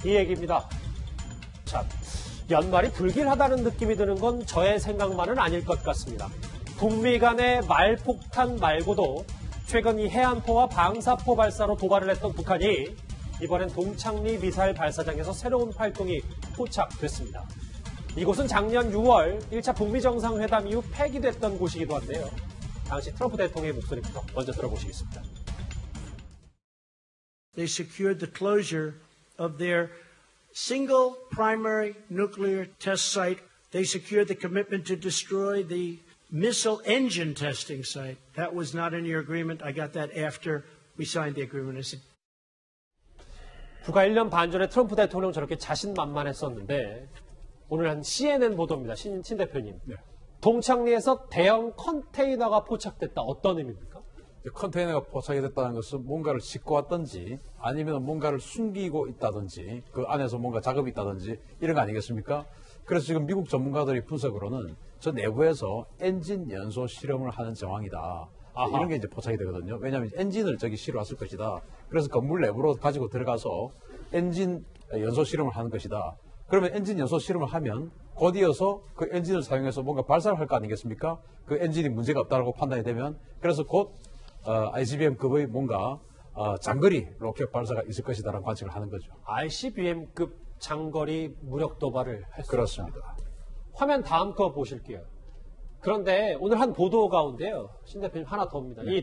이 얘기입니다. 참, 연말이 불길하다는 느낌이 드는 건 저의 생각만은 아닐 것 같습니다. 북미 간의 말폭탄 말고도 최근 이 해안포와 방사포 발사로 도발을 했던 북한이 이번엔 동창리 미사일 발사장에서 새로운 활동이 포착됐습니다. 이곳은 작년 6월 1차 북미 정상회담 이후 폐기됐던 곳이기도 한데요. 당시 트럼프 대통령의 목소리부터 먼저 들어보시겠습니다. They secured the closure of their single primary nuclear test site. They secured the commitment to destroy the missile engine testing site. That was not in your agreement. I got that after we signed the agreement. I said, 불과 1년 반 전에 트럼프 대통령 저렇게 자신만만했었는데 오늘 한 CNN 보도입니다. 신 대표님. 네. 동창리에서 대형 컨테이너가 포착됐다. 어떤 의미입니까? 컨테이너가 포착이 됐다는 것은 뭔가를 싣고 왔든지 아니면 뭔가를 숨기고 있다든지 그 안에서 뭔가 작업이 있다든지 이런 거 아니겠습니까? 그래서 지금 미국 전문가들의 분석으로는 저 내부에서 엔진 연소 실험을 하는 정황이다. 이런 게 이제 포착이 되거든요. 왜냐하면 엔진을 저기 실어 왔을 것이다. 그래서 건물 내부로 가지고 들어가서 엔진 연소 실험을 하는 것이다. 그러면 엔진 연소 실험을 하면 곧 이어서 그 엔진을 사용해서 뭔가 발사를 할 거 아니겠습니까? 그 엔진이 문제가 없다고 판단이 되면 그래서 곧 ICBM급의 뭔가 장거리 로켓 발사가 있을 것이다라는 관측을 하는 거죠. ICBM급 장거리 무력 도발을 했습니다. 그렇습니다. 화면 다음 거 보실게요. 그런데 오늘 한 보도 가운데요. 신 대표님 하나 더 옵니다. 네.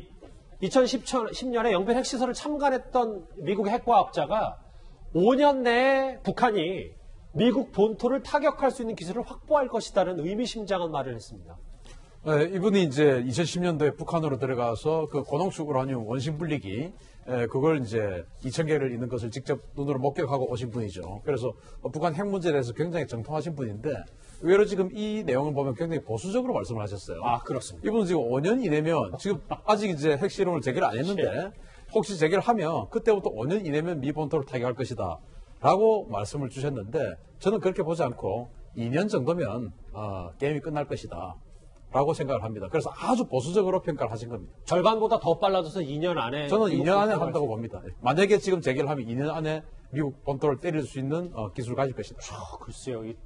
이 2010년에 영변 핵시설을 참관했던 미국의 핵과학자가 5년 내에 북한이 미국 본토를 타격할 수 있는 기술을 확보할 것이다는 의미심장한 말을 했습니다. 네, 이분이 이제 2010년도에 북한으로 들어가서 그 고농축 우라늄 원심 분리기 그걸 이제 2,000개를 있는 것을 직접 눈으로 목격하고 오신 분이죠. 그래서 북한 핵 문제에 대해서 굉장히 정통하신 분인데 의외로 지금 이 내용을 보면 굉장히 보수적으로 말씀을 하셨어요. 아, 그렇습니다. 이분은 지금 5년 이내면 지금 아직 이제 핵실험을 재개를 안 했는데 혹시 재개를 하면 그때부터 5년 이내면 미 본토를 타격할 것이다. 라고 말씀을 주셨는데 저는 그렇게 보지 않고 2년 정도면 게임이 끝날 것이다. 라고 생각을 합니다. 그래서 아주 보수적으로 평가를 하신 겁니다. 절반보다 더 빨라져서 2년 안에. 저는 2년 안에 한다고 봅니다. 만약에 지금 재개를 하면 2년 안에 미국 본토를 때릴 수 있는 기술을 가질 것이다. 글쎄요. 이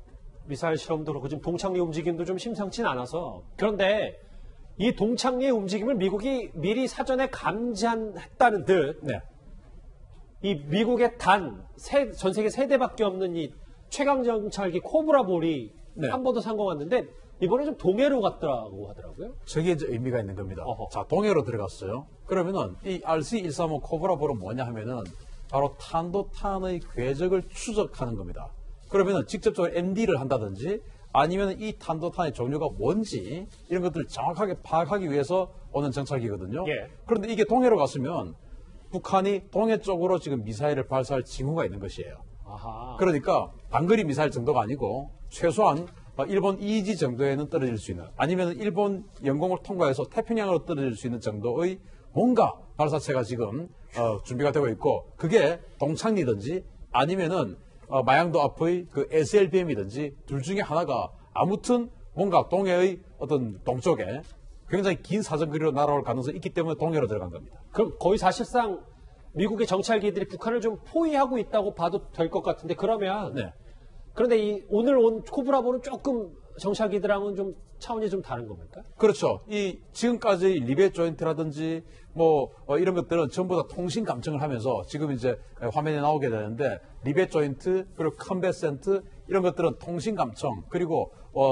미사일 실험도 그렇고 지금 동창리 움직임도 좀 심상치는 않아서. 그런데 이 동창리의 움직임을 미국이 미리 사전에 감지했다는 듯. 네. 이 미국의 전 세계 세 대밖에 없는 이 최강정찰기 코브라볼이 네. 한 번도 상공했는데 이번에 좀 동해로 갔다고 하더라고요. 저게 이제 의미가 있는 겁니다. 어허. 자, 동해로 들어갔어요. 그러면은 이 RC-135 코브라볼은 뭐냐 하면은 바로 탄도탄의 궤적을 추적하는 겁니다. 그러면은 직접적으로 MD를 한다든지 아니면 이 탄도탄의 종류가 뭔지 이런 것들을 정확하게 파악하기 위해서 오는 정찰기거든요. 예. 그런데 이게 동해로 갔으면 북한이 동해 쪽으로 지금 미사일을 발사할 징후가 있는 것이에요. 아하. 그러니까 단거리 미사일 정도가 아니고 최소한 일본 EEZ 정도에는 떨어질 수 있는 아니면 일본 영공을 통과해서 태평양으로 떨어질 수 있는 정도의 뭔가 발사체가 지금 준비가 되고 있고 그게 동창리든지 아니면은 마양도 앞의 그 SLBM이든지 둘 중에 하나가 아무튼 뭔가 동해의 어떤 동쪽에 굉장히 긴 사정거리로 날아올 가능성이 있기 때문에 동해로 들어간 겁니다. 그럼 거의 사실상 미국의 정찰기들이 북한을 좀 포위하고 있다고 봐도 될 것 같은데 그러면 네. 그런데 오늘 온 코브라볼은 조금 정찰기들하고는 좀 차원이 좀 다른 겁니까? 그렇죠. 이 지금까지 리벳 조인트라든지 이런 것들은 전부 다 통신 감청을 하면서 지금 이제 화면에 나오게 되는데 리벳 조인트 그리고 컨베센트 이런 것들은 통신 감청 그리고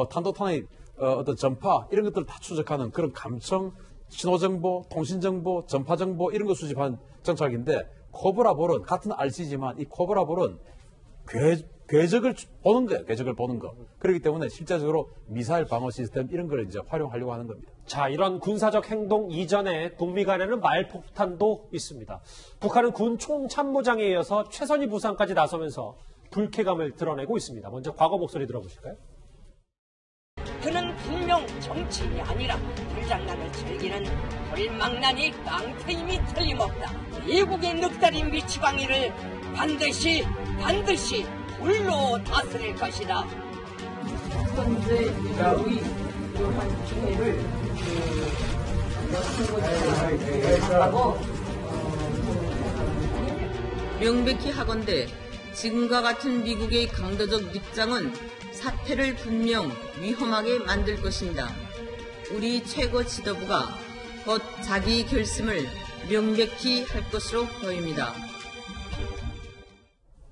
탄도탄의 어떤 전파 이런 것들을 다 추적하는 그런 감청 신호정보, 통신정보, 전파정보 이런 거 수집한 정찰기인데 코브라볼은 같은 RC지만 이 코브라볼은 궤적을 보는 거예요. 궤적을 보는 거. 그렇기 때문에 실제적으로 미사일 방어 시스템 이런 걸 이제 활용하려고 하는 겁니다. 자, 이런 군사적 행동 이전에 북미 간에는 말폭탄도 있습니다. 북한은 군 총참모장에 이어서 최선희 부상까지 나서면서 불쾌감을 드러내고 있습니다. 먼저 과거 목소리 들어보실까요? 그는 분명 정치인이 아니라 불장난을 즐기는 불망나니 깡패임이 틀림없다. 미국의 늑다리 미치광이를 반드시 불로 다스릴 것이다. 현재 미국의 이러한 기회를 하고 명백히 하건대 지금과 같은 미국의 강도적 입장은 사태를 분명 위험하게 만들 것입니다. 우리 최고 지도부가 곧 자기 결심을 명백히 할 것으로 보입니다.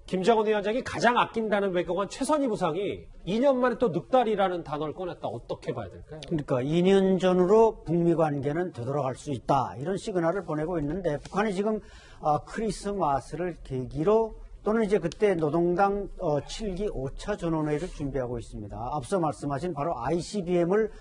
김정은 위원장이 가장 아낀다는 외교관 최선희 부상이 2년 만에 또 늑다리라는 단어를 꺼냈다. 어떻게 봐야 될까요? 그러니까 2년 전으로 북미 관계는 되돌아갈 수 있다. 이런 시그널을 보내고 있는데 북한이 지금 크리스마스를 계기로 또는 이제 그때 노동당 7기 5차 전원회의를 준비하고 있습니다. 앞서 말씀하신 바로 ICBM을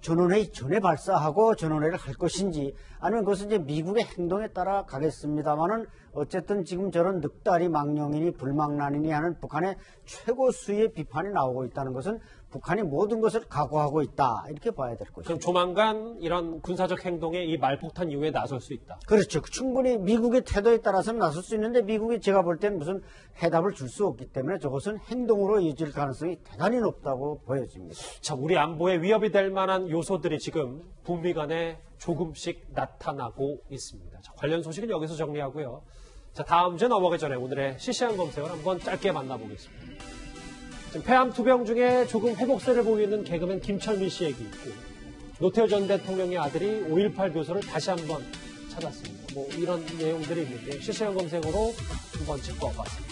전원회의 전에 발사하고 전원회의를 할 것인지 아니면 그것은 이제 미국의 행동에 따라 가겠습니다만은 어쨌든 지금 저런 늑다리 망령이니 불망난이니 하는 북한의 최고 수위의 비판이 나오고 있다는 것은 북한이 모든 것을 각오하고 있다. 이렇게 봐야 될 것입니다. 그럼 조만간 이런 군사적 행동에 이 말폭탄 이후에 나설 수 있다. 그렇죠. 충분히 미국의 태도에 따라서는 나설 수 있는데 미국이 제가 볼 때는 무슨 해답을 줄 수 없기 때문에 저것은 행동으로 이어질 가능성이 대단히 높다고 보여집니다. 자, 우리 안보에 위협이 될 만한 요소들이 지금 북미 간에 조금씩 나타나고 있습니다. 자, 관련 소식은 여기서 정리하고요. 자, 다음 주에 넘어가기 전에 오늘의 실시간 검색을 한번 짧게 만나보겠습니다. 지금 폐암 투병 중에 조금 회복세를 보이는 개그맨 김철민 씨 얘기 있고 노태우 전 대통령의 아들이 5.18 묘소를 다시 한번 찾았습니다. 뭐 이런 내용들이 있는데 실시간 검색으로 한번 짚어봤습니다.